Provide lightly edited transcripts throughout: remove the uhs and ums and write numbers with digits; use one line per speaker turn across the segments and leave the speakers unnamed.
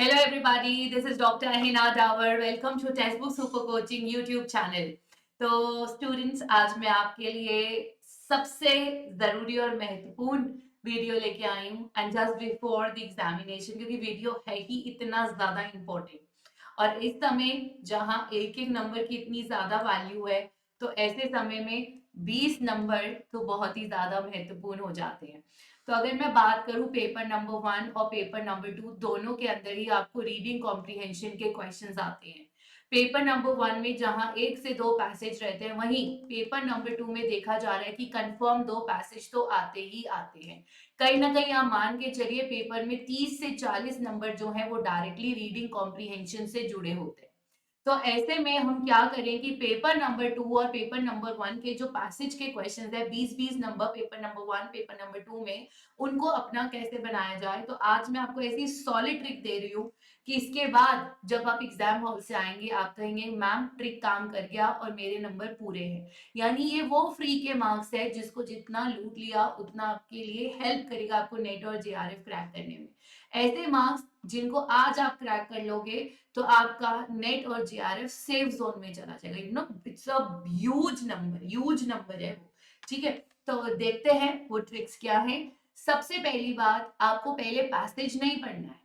Hello everybody, this is Dr. Ahina Dawar. Welcome to Textbook Super Coaching YouTube channel. तो students, आज मैं आपके लिए सबसे ज़रूरी और महत्वपूर्ण वीडियो लेके आई हूँ and just before the examination, क्योंकि वीडियो है ही इतना ज़्यादा इम्पोर्टेंट और इस समय जहाँ एक एक नंबर की इतनी ज़्यादा वैल्यू है, तो ऐसे समय में 20 नंबर तो बहुत ही ज़्यादा महत्वपूर्ण हो जाते हैं। तो अगर मैं बात करूं पेपर नंबर 1 और पेपर नंबर 2, दोनों के अंदर ही आपको रीडिंग कॉम्प्रिहेंशन के क्वेश्चंस आते हैं। पेपर नंबर 1 में जहां 1 से 2 पैसेज रहते हैं, वहीं पेपर नंबर 2 में देखा जा रहा है कि कंफर्म 2 पैसेज तो आते ही आते हैं। कहीं ना कहीं आप मान के चलिए पेपर में 30 से 40 नंबर जो है वो डायरेक्टली रीडिंग कॉम्प्रिहेंशन से जुड़े होते हैं। तो ऐसे में हम क्या करें कि पेपर नंबर 2 और पेपर नंबर 1 के जो पैसेज के क्वेश्चंस है, 20-20 number paper number 1 paper number 2 में, उनको अपना कैसे बनाया जाए। तो आज मैं आपको ऐसी सॉलिड ट्रिक दे रही हूँ कि इसके बाद जब आप एग्जाम हॉल से आएंगे आप कहेंगे मैम ट्रिक काम कर गया और मेरे नंबर पूरे हैं। यानी ये वो फ्री के मार्क्स है जिसको जितना लूट लिया उतना आपके लिए हेल्प करेगा आपको नेट और जेआरएफ क्रैक करने में। ऐसे मार्क्स जिनको आज आप क्रैक कर लोगे तो आपका नेट और जीआरएफ सेफ जोन में चला जाएगा। इट्स अ ह्यूज नंबर है वो। ठीक है, तो देखते हैं वो ट्रिक्स क्या है। सबसे पहली बात, आपको पहले पैसेज नहीं पढ़ना है,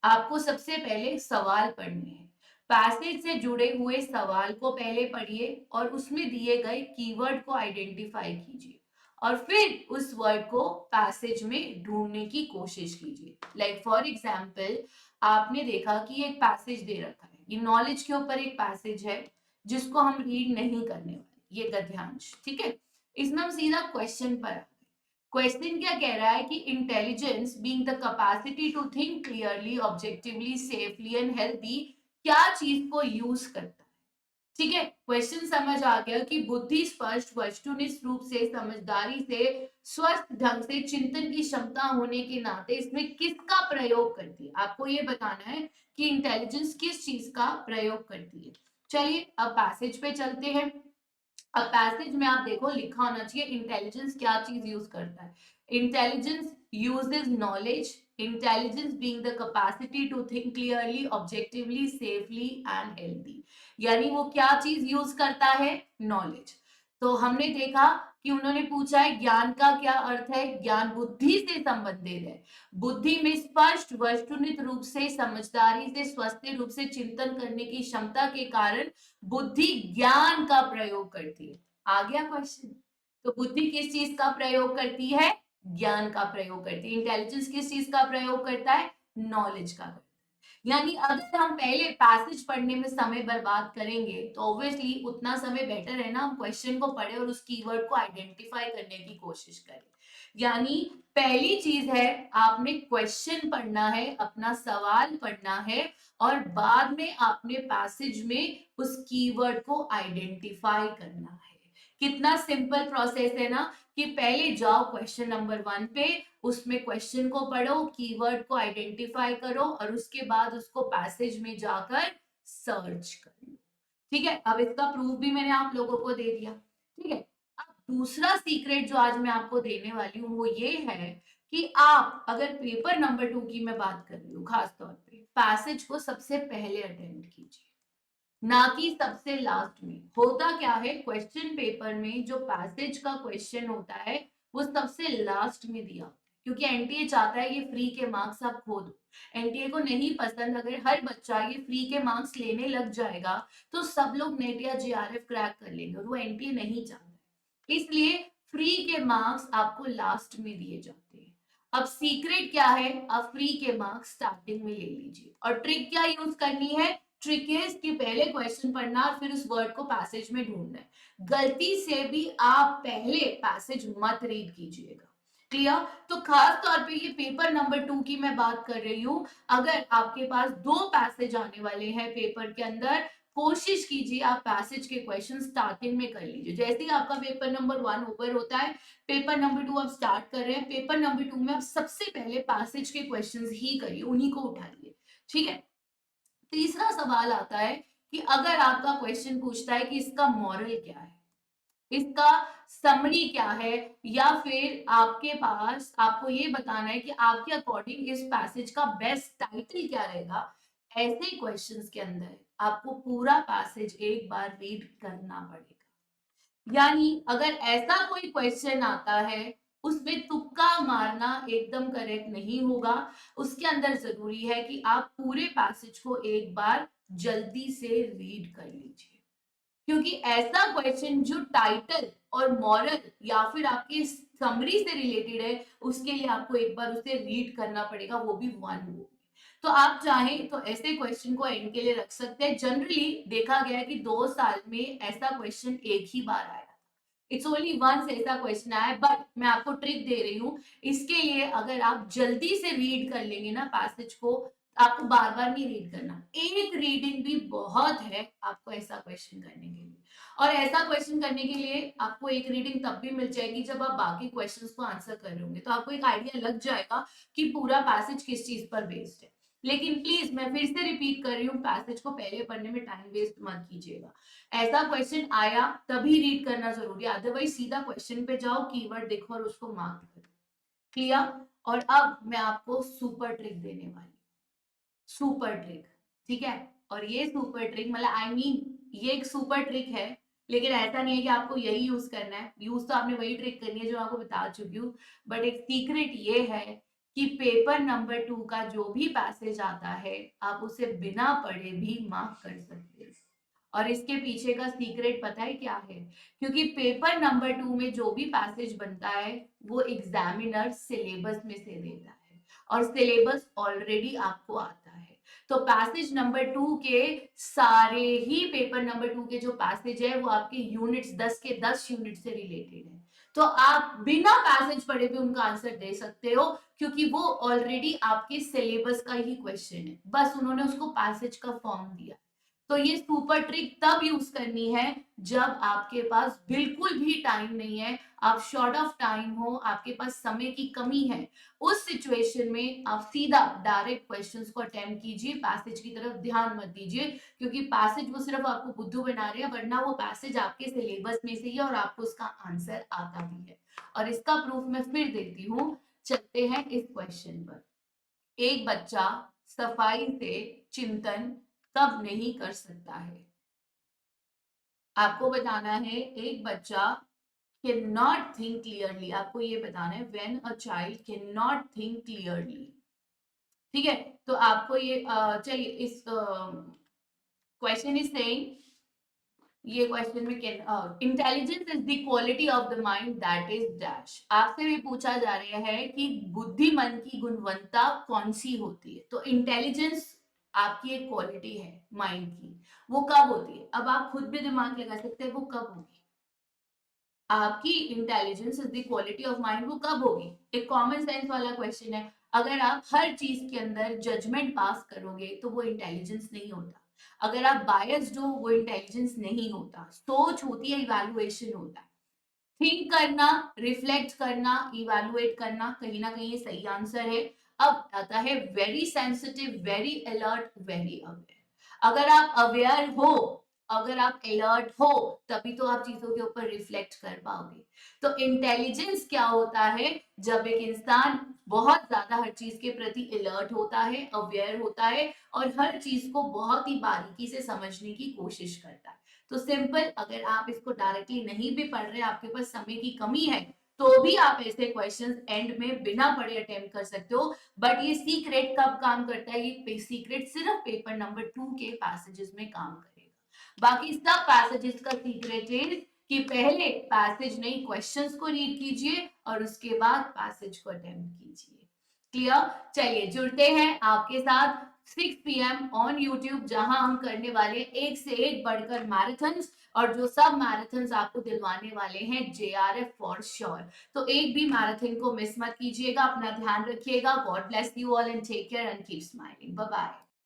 आपको सबसे पहले सवाल पढ़ने हैं। पैसेज से जुड़े हुए सवाल को पहले पढ़िए और उसमें दिए गए कीवर्ड को आइडेंटिफाई कीजिए और फिर उस वर्ड को पैसेज में ढूंढने की कोशिश कीजिए। लाइक फॉर एग्जाम्पल, आपने देखा कि एक पैसेज दे रखा है, ये नॉलेज के ऊपर एक पैसेज है जिसको हम रीड नहीं करने वाले, ये गद्यांश। ठीक है, इसमें हम सीधा क्वेश्चन पर आ गए। क्वेश्चन क्या कह रहा है कि intelligence being the capacity to think clearly, objectively, safely and healthy, क्या चीज को यूज करता है। ठीक है, क्वेश्चन समझ आ गया कि बुद्धि स्पष्ट वस्तुनिष्ठ रूप से, समझदारी से, स्वस्थ ढंग से चिंतन की क्षमता होने के नाते इसमें किसका प्रयोग करती है। आपको ये बताना है कि इंटेलिजेंस किस चीज का प्रयोग करती है। चलिए अब पैसेज पे चलते हैं। अब पैसेज में आप देखो लिखा होना चाहिए इंटेलिजेंस क्या चीज यूज करता है। Intelligence uses knowledge, intelligence being the capacity to think clearly, objectively, safely and healthy. यानी वो क्या चीज यूज करता है, नॉलेज। तो हमने देखा कि उन्होंने पूछा है ज्ञान का क्या अर्थ है, ज्ञान बुद्धि से संबंधित है। बुद्धि में स्पष्ट वस्तुनिष्ठ रूप से, समझदारी से, स्वस्थ रूप से चिंतन करने की क्षमता के कारण बुद्धि ज्ञान का प्रयोग करती है। आ गया क्वेश्चन। तो बुद्धि किस चीज का प्रयोग करती है, ज्ञान का प्रयोग करती है। इंटेलिजेंस किस चीज का प्रयोग करता है, नॉलेज का करता है। यानी अगर हम पहले पैसेज पढ़ने में समय बर्बाद करेंगे तो ऑब्वियसली उतना समय बेटर है ना हम क्वेश्चन को पढ़े और उस कीवर्ड को आइडेंटिफाई करने की कोशिश करें। यानी पहली चीज है आपने क्वेश्चन पढ़ना है, अपना सवाल पढ़ना है और बाद में आपने पैसेज में उस कीवर्ड को आइडेंटिफाई करना है। कितना सिंपल प्रोसेस है ना, कि पहले जाओ क्वेश्चन नंबर 1 पे, उसमें क्वेश्चन को पढ़ो, कीवर्ड को आइडेंटिफाई करो और उसके बाद उसको पैसेज में जाकर सर्च करो। ठीक है, अब इसका प्रूफ भी मैंने आप लोगों को दे दिया। ठीक है, अब दूसरा सीक्रेट जो आज मैं आपको देने वाली हूँ वो ये है कि आप अगर पेपर नंबर 2 की मैं बात कर रही हूँ, खास तौर पे पैसेज को सबसे पहले अटेम्प्ट कीजिए, ना कि सबसे लास्ट में। होता क्या है, क्वेश्चन पेपर में जो पैसेज का क्वेश्चन होता है वो सबसे लास्ट में दिया होता है, क्योंकि एनटीए चाहता है ये फ्री के मार्क्स आप खो दो। एनटीए को नहीं पसंद अगर हर बच्चा ये फ्री के मार्क्स लेने लग जाएगा तो सब लोग नेट या जेआरएफ क्रैक कर लेंगे और वो एनटीए नहीं चाहता। इसलिए फ्री के मार्क्स आपको लास्ट में दिए जाते हैं। अब सीक्रेट क्या है, आप फ्री के मार्क्स स्टार्टिंग में ले लीजिए और ट्रिक क्या यूज करनी है, ट्रिक है इसकी, पहले क्वेश्चन पढ़ना और फिर उस वर्ड को पैसेज में ढूंढना है। गलती से भी आप पहले पैसेज मत रीड कीजिएगा। क्लियर। तो खास तौर पे ये पेपर नंबर 2 की मैं बात कर रही हूं। अगर आपके पास 2 पैसेज आने वाले हैं पेपर के अंदर, कोशिश कीजिए आप पैसेज के क्वेश्चन स्टार्टिंग में कर लीजिए। जैसे ही आपका पेपर नंबर 1 ओवर होता है, पेपर नंबर 2 आप स्टार्ट कर रहे हैं, पेपर नंबर 2 में आप सबसे पहले पैसेज के क्वेश्चंस ही करिए, उन्हीं को उठाइए। ठीक है। तीसरा सवाल आता है कि अगर आपका क्वेश्चन पूछता है कि इसका मॉरल क्या है, इसका समरी क्या है, या फिर आपके पास आपको ये बताना है कि आपके अकॉर्डिंग इस पैसेज का बेस्ट टाइटल क्या रहेगा। ऐसे क्वेश्चंस के अंदर आपको पूरा पैसेज एक बार रीड करना पड़ेगा। यानी अगर ऐसा कोई क्वेश्चन आता है उसमें तुक्का मारना एकदम करेक्ट नहीं होगा। उसके अंदर जरूरी है कि आप पूरे पैसेज को एक बार जल्दी से रीड कर लीजिए, क्योंकि ऐसा क्वेश्चन जो टाइटल और मॉरल या फिर आपके समरी से रिलेटेड है उसके लिए आपको एक बार उसे रीड करना पड़ेगा, वो भी वन वो। तो आप चाहें तो ऐसे क्वेश्चन को एंड के लिए रख सकते हैं। जनरली देखा गया है कि 2 साल में ऐसा क्वेश्चन एक ही बार आया, इट्स ओनली वंस ऐसा क्वेश्चन आया है। बट मैं आपको ट्रिक दे रही हूँ, इसके लिए अगर आप जल्दी से रीड कर लेंगे ना पैसेज को, आपको बार बार नहीं रीड करना, एक रीडिंग भी बहुत है आपको ऐसा क्वेश्चन करने के लिए। और ऐसा क्वेश्चन करने के लिए आपको एक रीडिंग तब भी मिल जाएगी जब आप बाकी क्वेश्चंस को आंसर कर रहे होंगे, तो आपको एक आइडिया लग जाएगा कि पूरा पैसेज किस चीज पर बेस्ड है। लेकिन प्लीज मैं फिर से रिपीट कर रही हूँ, पैसेज को पहले पढ़ने में टाइम वेस्ट मत कीजिएगा। ऐसा क्वेश्चन आया तभी रीड करना जरूरी है, अदरवाइज सीधा क्वेश्चन पे जाओ, कीवर्ड देखो और उसको मार्क करो। क्लियर। और अब मैं आपको सुपर ट्रिक देने वाली, सुपर ट्रिक, ठीक है। और ये सुपर ट्रिक मतलब आई मीन ये एक सुपर ट्रिक है, लेकिन ऐसा नहीं है कि आपको यही यूज करना है, यूज तो आपने वही ट्रिक करनी है जो आपको बता चुकी हूँ। बट एक सीक्रेट ये है कि पेपर नंबर 2 का जो भी पैसेज आता है आप उसे बिना पढ़े भी मार्क कर सकते हैं। और इसके पीछे का सीक्रेट पता है क्या है, क्योंकि पेपर नंबर 2 में जो भी पैसेज बनता है वो एग्जामिनर सिलेबस में से देता है, और सिलेबस ऑलरेडी आपको आता है। तो पैसेज नंबर 2 के सारे ही पेपर नंबर 2 के जो पैसेज है वो आपके यूनिट्स 10 के 10 यूनिट से रिलेटेड है। तो आप बिना पैसेज पढ़े भी उनका आंसर दे सकते हो, क्योंकि वो ऑलरेडी आपके सिलेबस का ही क्वेश्चन है, बस उन्होंने उसको पैसेज का फॉर्म दिया। तो ये सुपर ट्रिक तब यूज करनी है जब आपके पास बिल्कुल भी टाइम नहीं है, आप शॉर्ट ऑफ टाइम हो, आपके पास समय की कमी है। उस सिचुएशन में आप सीधा डायरेक्ट क्वेश्चंस को अटेम्प्ट कीजिए, पैसेज की तरफ ध्यान मत दीजिए, क्योंकि पैसेज वो सिर्फ आपको बुद्धू बना रहे हैं, वरना वो पैसेज आपके सिलेबस में से ही है और आपको उसका आंसर आता भी है। और इसका प्रूफ मैं फिर देती हूँ, चलते हैं इस क्वेश्चन पर। एक बच्चा सफाई से चिंतन कब नहीं कर सकता है। आपको बताना है एक बच्चा कैन नॉट थिंक क्लियरली, आपको ये बताना है when a child can not think clearly. ठीक है। तो आपको ये चलिए इस क्वेश्चन इज सेइंग, ये क्वेश्चन में intelligence is the quality of the mind that is dash. आपसे भी पूछा जा रहा है कि बुद्धिमन की गुणवत्ता कौन सी होती है। तो इंटेलिजेंस आपकी एक क्वालिटी है माइंड की, वो कब होती है। अब आप खुद भी दिमाग लगा सकते हैं वो कब होगी। आपकी intelligence is the quality of mind, वो कब होगी। एक कॉमन सेंस वाला क्वेश्चन है, अगर आप हर चीज के अंदर जजमेंट पास करोगे तो वो इंटेलिजेंस नहीं होता। अगर आप बायस्ड हो वो इंटेलिजेंस नहीं होता। सोच होती है, इवैल्यूएशन होता है। थिंक करना, रिफ्लेक्ट करना, इवैल्यूएट करना, कहीं ना कहीं ये सही आंसर है। अब आता है very sensitive, very alert, very aware. अगर आप अवेयर हो, अगर आप अलर्ट हो, तभी तो आप चीजों के ऊपर रिफ्लेक्ट कर पाओगे। तो इंटेलिजेंस क्या होता है, जब एक इंसान बहुत ज्यादा हर चीज के प्रति अलर्ट होता है, अवेयर होता है, और हर चीज को बहुत ही बारीकी से समझने की कोशिश करता है। तो सिंपल, अगर आप इसको डायरेक्टली नहीं भी पढ़ रहे, आपके पास समय की कमी है, तो भी आप ऐसे क्वेश्चंस एंड में बिना पढ़े अटेम्प्ट कर सकते हो। बट ये सीक्रेट कब काम करता है, ये सीक्रेट सिर्फ पेपर नंबर 2 के पैसेजेस में काम करेगा। बाकी सब पैसेजेस का सीक्रेट है कि पहले पैसेज नहीं क्वेश्चंस को रीड कीजिए और उसके बाद पैसेज को अटेम्प्ट कीजिए। क्लियर। चलिए जुड़ते हैं आपके साथ 6 PM ऑन यूट्यूब, जहां हम करने वाले एक से एक बढ़कर मैराथन्स, और जो सब मैराथन्स आपको दिलवाने वाले हैं JRF फॉर श्योर। तो एक भी मैराथन को मिस मत कीजिएगा। अपना ध्यान रखिएगा। God bless you all and take care and keep smiling. Bye bye.